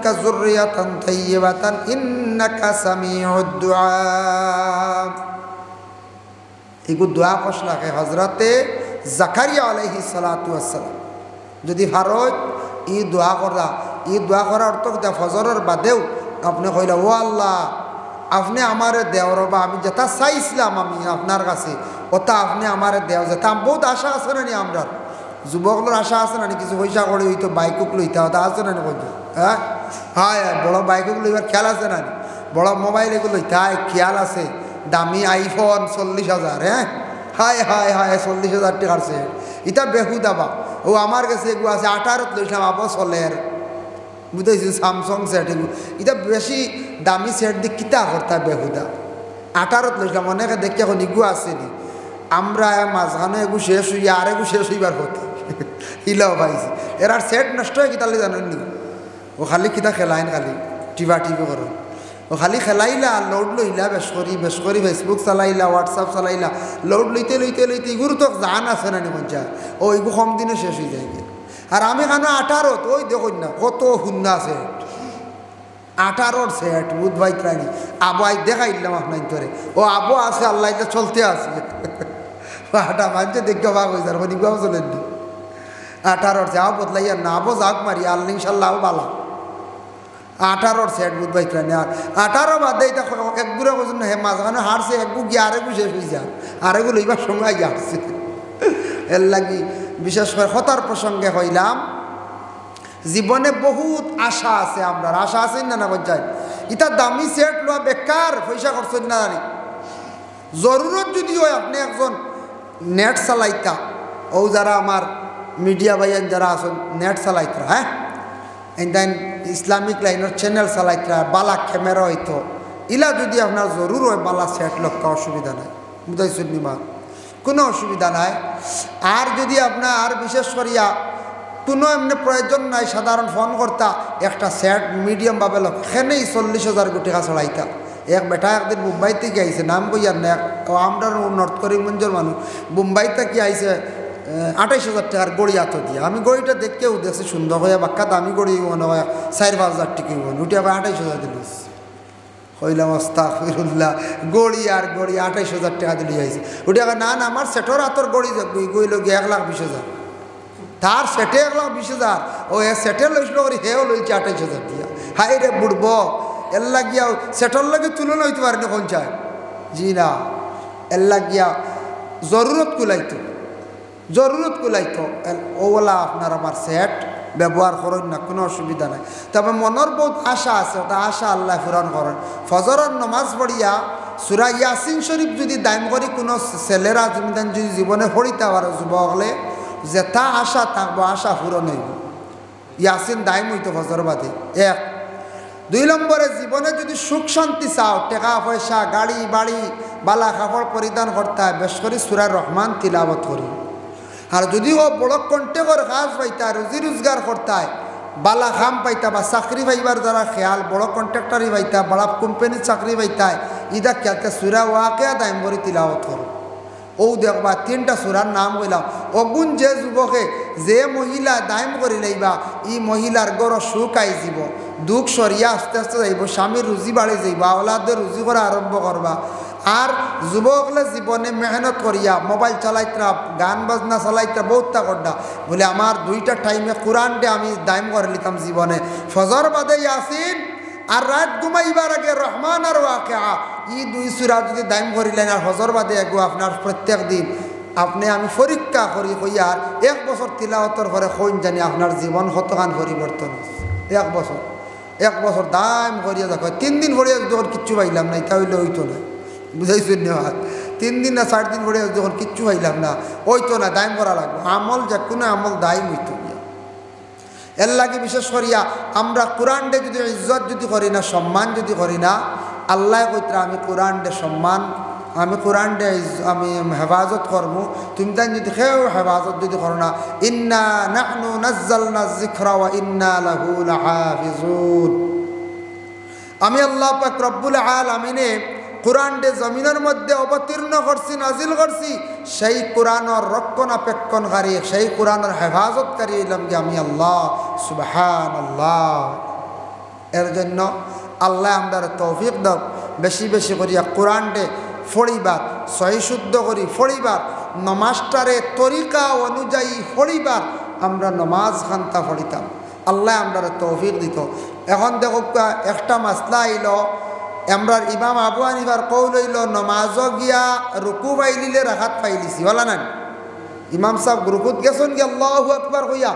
লাকা যুররিয়াতান তাইয়্যিবাতান ইন্নাকা সামিউদ দুআ। এগু দোয়া কষলাকে হজরতে জাকারিয়া আলাইহিস সালাতু ওয়াসসালাম যদি ভারত ই দোয়া করার অর্থ কিতা ফজরের বাদেও আপনি কইলা ও আল্লাহ আপনি আমারে দেও রবা, আমি যেটা চাইছিলাম আমি আপনার কাছে ওটা আপনি আমারে দেও, যেটা বহুত আশা আছে না নি আমরা যুবকগুলোর আশা আছে না নি, কিছু পয়সা করে হইতো বাইকুক লইতে ওটা আছে না নি কইত, হ্যাঁ হ্যাঁ বড় বাইকুক লইবার খেয়াল আছে না নি, বড় মোবাইল এগুলো লইতে খেয়াল আছে, দামি আইফোন 40,000, হ্যাঁ হায় হায় হায় 40,000 টাকার সেট, এটা বেহুদাবা। ও আমার কাছে এগুলো আছে 18 লইছিলাম আবো চলের, বুঝতেছি স্যামসং সেট এগুলো, এটা বেশি দামি সেট দিয়ে কিতা করতা বেহুদা। 18 লইছিলাম, অনেকে দেখি এখন ইগু আছে নি, আমরা মাঝখানে এগু শেষ হইয়া আর এগু শেষ হইবার হতে ইলাও পাইছি, এর আর সেট নষ্ট হয়ে কিতালে জানেন নি, ও খালি কিতা খেলাইন খালি টিপি করো, ও খালি খেলাইলা লোড লইলা বেশ করি ফেসবুক চালাইলা হোয়াটসঅ্যাপ চালাইলা, লোড লইতে ইগুর তো জান আছে না নি মঞ্চা, ও ইগু কম দিনে শেষ হয়ে যায়। আর আমি কেন 18 ওই দেখুন না কত হুন্না সেট, 18 সেট বুধবাই ত্রাণী আবাই দেখাইলাম আপনার ধরে, ও আবো আছে আল্লাহ এটা চলতে আছে আটা মানতে দেখে ভাগ হয়ে যার অনেকভাবে চলেননি 18 যাও বদলাইয়া না আবো যাক মারি আল্লাহ ইনশাল্লাহ বালা 18 সেট বুধবাই ত্রাণী। আর 18 বাদে এটা একগুলো বলছেন হে মাঝখানে হারছে একগু গিয়ে আরেকু শেষ হয়ে যায়, আরেকু লইবার সময় গিয়ে হারছে। এর লাগি বিশেষ করে হতার প্রসঙ্গে হইলাম, জীবনে বহুত আশা আছে, আমরা আশা আছে না না বঞ্চাই, এটা দামি সেট লোয়া বেকার পয়সা খরচ না জানি, জরুরত যদি হয় আপনি একজন নেট চালাইতা, ও যারা আমার মিডিয়া ভাইয়ান যারা আছেন নেট চালাইতরা, হ্যাঁ এন ইসলামিক লাইনের চ্যানেল চালাইতরা, বালা ক্যামেরা হইতো, ইলা যদি আপনার জরুর হয় বালা সেট লক্কা অসুবিধা নাই, বুঝাইছেন নিমা কোনো অসুবিধা নাই। আর যদি আপনার বিশেষ করিয়া কোনো এমনি প্রয়োজন নাই, সাধারণ ফোন করতা একটা সেট মিডিয়াম ভাবে লোক সেনেই 40,000 টাকা চড়াইতা। এক বেটা একদিন মুম্বাই থেকে আইসে, নাম কইয়ার না, আমরা নর্থ করিমগঞ্জের মানুষ, মুম্বাই থেকে আইসে 28,000 টাকার গড়ি আত দিয়ে, আমি গড়িটা দেখকেও দেখছি সুন্দর হয়ে বাক্কা দামি গড়ি মনে হয় 4-5,000 টাকা উঠে আবার 28,000 দিলিস, কইলাম আস্তাগফিরুল্লাহ, গড়ি 28,000 টাকা দিলি আইসি, উঠে আবার না আমার সেটর হাতর গড়ি গইল গিয়ে 1,20,000, তার সেটে 1,20,000, ও সেটে লইছিল করি হেও লইছে 28,000 দিয়া, হাই রে বুড়ব এর লাগিয়া সেটর লাগে তুলনা হইতে পারে না কোন চায়, জি না এর লাগিয়া জরুরত কুলাইতো ওলা আপনার আমার সেট ব্যবহার করেন না, কোনো অসুবিধা নাই। তবে মনের বহুত আশা আছে, ওটা আশা আল্লাহ পূরণ করেন। ফজরের নমাজ পড়িয়া সূরা ইয়াসিন শরীফ যদি দাইম করি কোনো ছেলেরা জমিদান যদি জীবনে পড়িতে পারে যুবক হলে, যেটা আশা থাকবো আশা পূরণ হইব, ইয়াসিন দাইম হইতো ফজর বাদে। 1 2 নম্বরে জীবনে যদি সুখ শান্তি চাও, টাকা পয়সা গাড়ি বাড়ি বালা কাপড় পরিধান করতে হয়, বেশ করে সূরা রহমান তিলাওয়াত করি। আর যদি ও বড় কন্টেকর কাজ পাইতা, রুজি রোজগার করতে বালা খাম পাইতা বা চাকরি পাইবার দ্বারা খেয়াল, বড় কন্ট্রাক্টারি পাইতা, বড় কোম্পানির চাকরি পাইতা, ইদা খেয়ালতে সূরা ওয়াকিয়া দাইম করে তিলাওয়াত করো। ও দেখবা 3টা সূরার নাম কইলাম, অগুণ যে যুবকে যে মহিলা দাইম করি লাইবা, ই মহিলার গড় সুখ আই যাব, দুঃখ সরিয়া আস্তে আস্তে যাইব, স্বামীর রুজি বাড়ি যাইবা, ওলাদের রুজি করা আরম্ভ করবা। আর যুবকলে জীবনে মেহনত করিয়া মোবাইল চালাইতরা, গান বাজনা চালাইতরা, বহুতটা করডা বলে আমার 2টা টাইমে কোরআনটা আমি দাইম করে লিতাম জীবনে, ফজর বাদে ইয়াসিন আর রাত ঘুমাইবার আগে রহমান আর ওয়াকিয়া, ই 2 সূরা যদি দাইম করিলেন আর ফজর বাদে এগো আপনার প্রত্যেক দিন আপনি আমি পরীক্ষা করি কইয়ার 1 বছর তিলাওয়াতের পরে কইন জানি আপনার জীবন কতখান পরিবর্তন। 1 বছর দাইম করিয়া দেখো, 3 দিন পড়িয়া যখন কিচ্ছু পাইলাম না, এটা হইলে হইতো না, বুঝাইছেন না? 3 দিন না 4 দিন পড়িয়া যখন কিচ্ছু পাইলাম না, হইতো না, দাইম করা লাগবে। আমল যে কোনো আমল দাইম হইতো। এর লাগে বিশেষ করিয়া আমরা কোরআনটা যদি ইজ্জত যদি করি না, সম্মান যদি করি না, আল্লাহ কইতরা আমি কোরআনটা সম্মান, আমি কোরআনটা আমি হেফাজত করবো, তুমি তাই যদি কেউ হেফাজত যদি করো না, ইন্না নাহনু নাজ্জালনা যিকরা ওয়া ইন্না লাহু লাহাফিজুন, আমি আল্লাহ পাক রব্বুল আলামিনে কোরআনটা জমিনের মধ্যে অবতীর্ণ করছি, নাজিল করছি, সেই কোরআনের রক্ষণাবেক্ষণকারী, সেই কোরআনের হেফাজতকারী হইলাম যে আমি আল্লাহ। সুবহানাল্লাহ। এর জন্য আল্লাহ আমাদের তৌফিক দাও বেশি বেশি করিয়া কোরআনটে ফড়িবার সহি শুদ্ধ করি ফড়িবার নমাজটারে তরিকা অনুযায়ী ফড়িবার আমরা নমাজ খান্তা ফড়িতাম আল্লাহ আমরা তৌফিক দিত। এখন দেখো একটা মাসলা আইল আমরার ইমাম আবু হানিফার কৌল হইল নমাজ গিয়া রুকু পাইলিলে রাখাত পাইলিছি বলা না ইমাম সাহেব রুকুত গেছেন গিয়া আল্লাহু আকবার কইয়া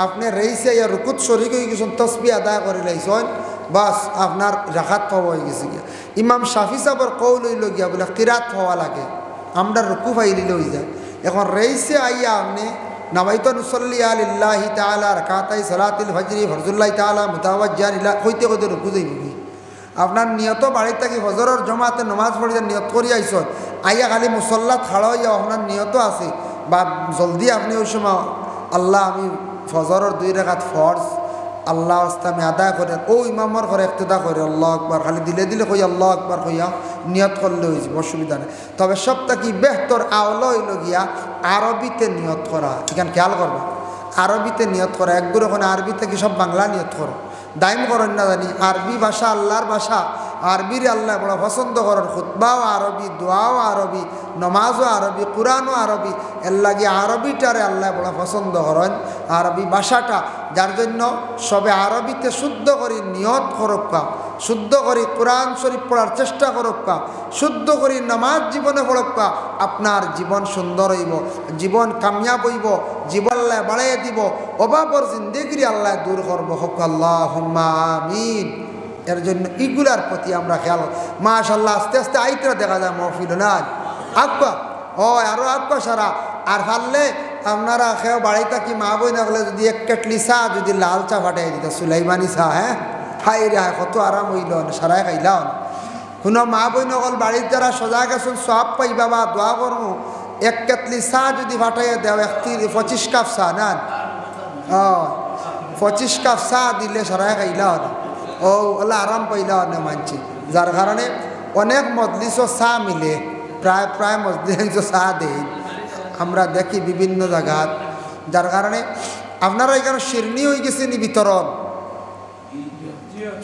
আপনি রেইছে ইয়া রুকুত শরীক হয়ে গেছেন তসবিহ আদায় করে লাইছেন বাস আপনার রাখাত পাওয়া হয়ে গেছে গিয়া। ইমাম শাফি সাহেবের কৌল হইল গিয়া বলে কিরাত হওয়া লাগে আমরা রুকু পাইলিলে হয়ে যায়। এখন রেইছে আইয়া আপনি নামাইতু নুসল্লি আলিল্লাহি তাআলা রাকাতাই সালাতুল ফজরি ফরজুল্লাহি তাআলা মুতাওয়াজ্জিহান ইলা কইতে কইতে রুকু যাইবি আপনার নিয়ত বাড়িতে থাকি ফজরের জমাতে নমাজ পড়িয়া নিয়ত করি আইসন আইয়া খালি মুসল্লাত খাড়া হইয়া আপনার নিয়ত আছে বা জলদি আপনি ওই সময় আল্লাহ আমি ফজরের 2 রাকাত ফরজ আল্লাহ আস্তামে আদায় করেন ও ইমামর ঘরে ইক্তেদা করে আল্লাহ আকবার খালি দিলে দিলে কই আল্লাহ আকবার কইয়া নিয়ত করলে হয়ে যাব অসুবিধা নেই। তবে সবটা কি বেহতর আওলা হইল গিয়া আরবিতে নিয়ত করা এখানে খেয়াল করবো আরবিতে নিয়ত করা একগুলো ওখানে আরবিতে কি সব বাংলা নিয়ত করো দাইম করেন না জানি আরবি ভাষা আল্লাহর ভাষা আরবির আল্লাহ বড় পছন্দ করেন খুতবাও আরবি দোয়াও আরবি নমাজও আরবি কোরআনও আরবি এর লাগে আরবিটারে আল্লাহ বড় পছন্দ করেন আরবি ভাষাটা যার জন্য সবে আরবিতে শুদ্ধ করি নিয়ত করক্কা শুদ্ধ করি কোরআন শরীফ পড়ার চেষ্টা করক্কা শুদ্ধ করি নামাজ জীবনে পড়ক্কা আপনার জীবন সুন্দর হইব জীবন কামিয়াব হইব জীবন আল্লাহ বাড়াইয়া দিব অভাবর জিন্দেগিরি আল্লাহ দূর করবো হক আল্লাহুম্মা আমিন। এর জন্য ইগুলার প্রতি আমরা খেয়াল মাশাআল্লাহ আস্তে আস্তে আইতরা দেখা যায় মহফিল না আক্কা ও আরো আক্কা সারা আর পারলে আপনারা খেয়ে বাড়িতে কি মা বই না হলে যদি এক কেটলি চা যদি লাল চা ফাটাই দিত সুলাইমানি চা হ্যাঁ হাই রে কত আরাম হইল সারাই খাইলাম কোনো মা বই নকল বাড়ির যারা সজা গেছেন সব পাইবা বা দোয়া করবো এক কেটলি চা যদি ফাটাইয়া দেও 25 কাপ চা না 25 কাপ চা দিলে সারাই খাইলাম ও ওলা আরাম পাইলাম না মানছি যার কারণে অনেক মজলিসও চা মিলে প্রায় প্রায় মজলিসও চা দেয় আমরা দেখি বিভিন্ন জায়গাত যার কারণে আপনারা এখানে শিরনি হয়ে গেছে নি বিতরণ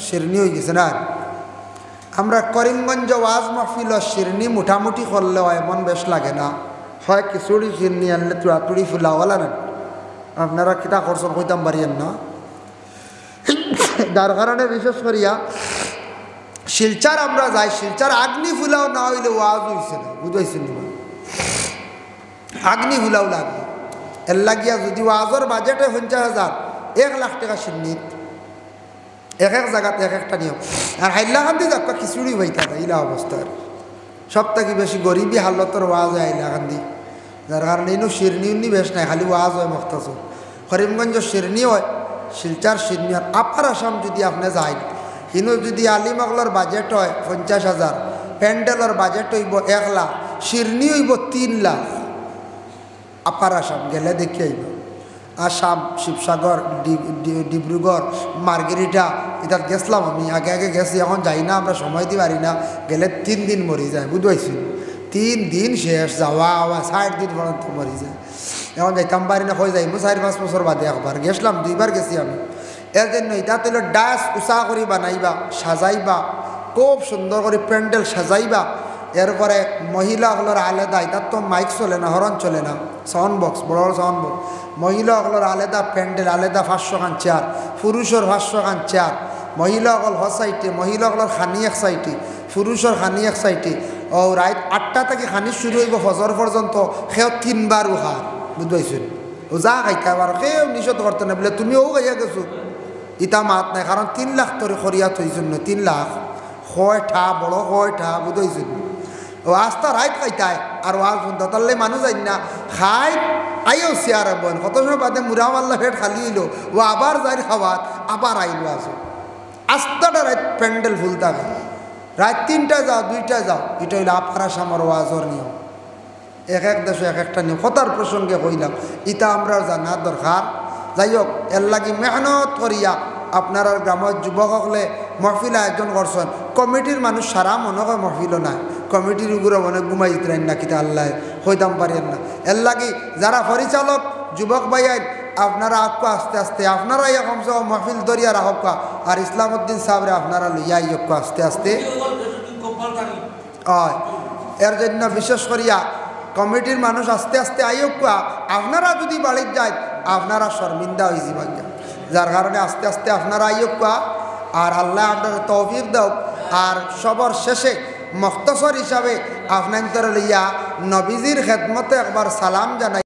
শিরনি হয়ে গেছে না আমরা করিমগঞ্জ ওয়াজ মাহফিল শিরনি মোটামুটি করলেও এমন বেশ লাগে না হয় খিচুড়ি শিরনি আনলে তুড়াতুড়ি ফুলাওয়ালা না আপনারা কিতা করছেন কইতাম পারিয়েন না যার কারণে বিশেষ করিয়া শিলচার আমরা যাই শিলচার আগ্নি ফুলাও না হইলে ওয়াজ হইছে না বুঝাইছেন না আগ্নি ফুলাও লাগবে এর লাগিয়া যদি ওয়াজর বাজেটে 50,000 1 লাখ টাকা সিন্নিত এক এক জায়গাতে এক একটা নিয়ম আর হাইলাকান্দি যাক খিচুড়ি হইতা না ইলা অবস্থার সব থেকে বেশি গরিবী হালতর ওয়াজ হয় হাইলাকান্দি যার কারণে ইনো শিরনি উন্নি বেশ নাই খালি ওয়াজ হয় মখতাসর করিমগঞ্জ শিরনি হয় শিলচার শিরনি আর আপার আসাম যদি আপনি যাই ইনো যদি আলিমগলর বাজেট হয় 50,000 প্যান্ডেলর বাজেট হইব 1 লাখ শিরনি হইব 3 লাখ আপার আসাম গেলে দেখি আইব আসাম শিবসাগর ডিব্রুগড় মার্গেরিটা এটা গেছিলাম আমি আগে আগে গেছি এখন যাই না আমরা সময় দিতে পারি না গেলে 3 দিন মরি যায় বুঝতে 3 দিন শেষ যাওয়া আওয়া 60 দিন পর্যন্ত মরি যায় এখন যাইতাম পারি না হয়ে যাইব 4-5 বছর বাদে একবার গেছিলাম 2বার গেছি আমি এর জন্য এটা তো ডাস উষা করে বানাইবা সাজাইবা খুব সুন্দর করে প্যান্ডেল সাজাইবা এরপরে মহিলাগুলোর আলাদা এটা তো মাইক চলে না হরন চলে না সাউন্ড বক্স বড় বড় সাউন্ড বক্স মহিলাগুলোর আলাদা প্যান্ডেল আলাদা 500 খান চেয়ার পুরুষের 500 খান চেয়ার মহিলাগুলো হ সাইডে মহিলাগুলোর খানি এক সাইডে পুরুষের খানি এক সাইডে ও রাত 8টা থেকে খানি শুরু হইব ফজর পর্যন্ত সেও 3বার উহা বুঝবাইছেন ও যা খাইতে আবার কেউ নিষেধ করতে না বলে তুমিও গাইয়া গেছো ইটা মাত নাই কারণ 3 লাখ তোর খরিয়াত হয়েছেন 3 লাখ ঠা বড় ঠা বুঝাইছেন ও আস্তা রাইত খাইতায় আর ওয়াজ শুনতে তাহলে মানুষ যাই না খাই আইও চেয়ার বোন কত সময় বাদে মুরা মাল্লা ফেট খালি হইলো ও আবার যাই খাওয়াত আবার আইলো আসো আস্তাটা রাত প্যান্ডেল ফুল থাকে রাত 3টায় যাও 2টায় যাও এটা হইলো আপার আসামের ওয়াজর নিয়ম এক এক দেশে এক একটা নিয়ম কথার প্রসঙ্গে কইলাম ইটা আমরা জানার দরকার যাই হোক এর লাগি মেহনত করিয়া আপনার গ্রামের যুবক হলে মহফিল আয়োজন করছেন কমিটির মানুষ সারা মনে হয় মহফিলও নাই কমিটির উপরে মনে ঘুমাই দিতেন না কিতা আল্লাহ হইতাম পারেন না এর লাগি যারা পরিচালক যুবক ভাইয়াই আপনারা আঁকা আস্তে আস্তে আপনারা ইয়া কমসে কম মাহফিল দরিয়া রাখা আর ইসলামউদ্দিন সাহেবরে আপনারা লইয়া ইয়ক্কা আস্তে আস্তে হয়। এর জন্য বিশেষ করিয়া কমিটির মানুষ আস্তে আস্তে আইয়ক্কা আপনারা যদি বাড়ির যায় আপনারা শর্মিন্দা হয়ে যাবেন, যার কারণে আস্তে আস্তে আপনারা আইয়ক্কা আর আল্লাহ আপনার তৌফিক দাও। আর সবর শেষে মুখতসর হিসাবে আপনার লইয়া নবীজির খেদমতে একবার সালাম জানাই।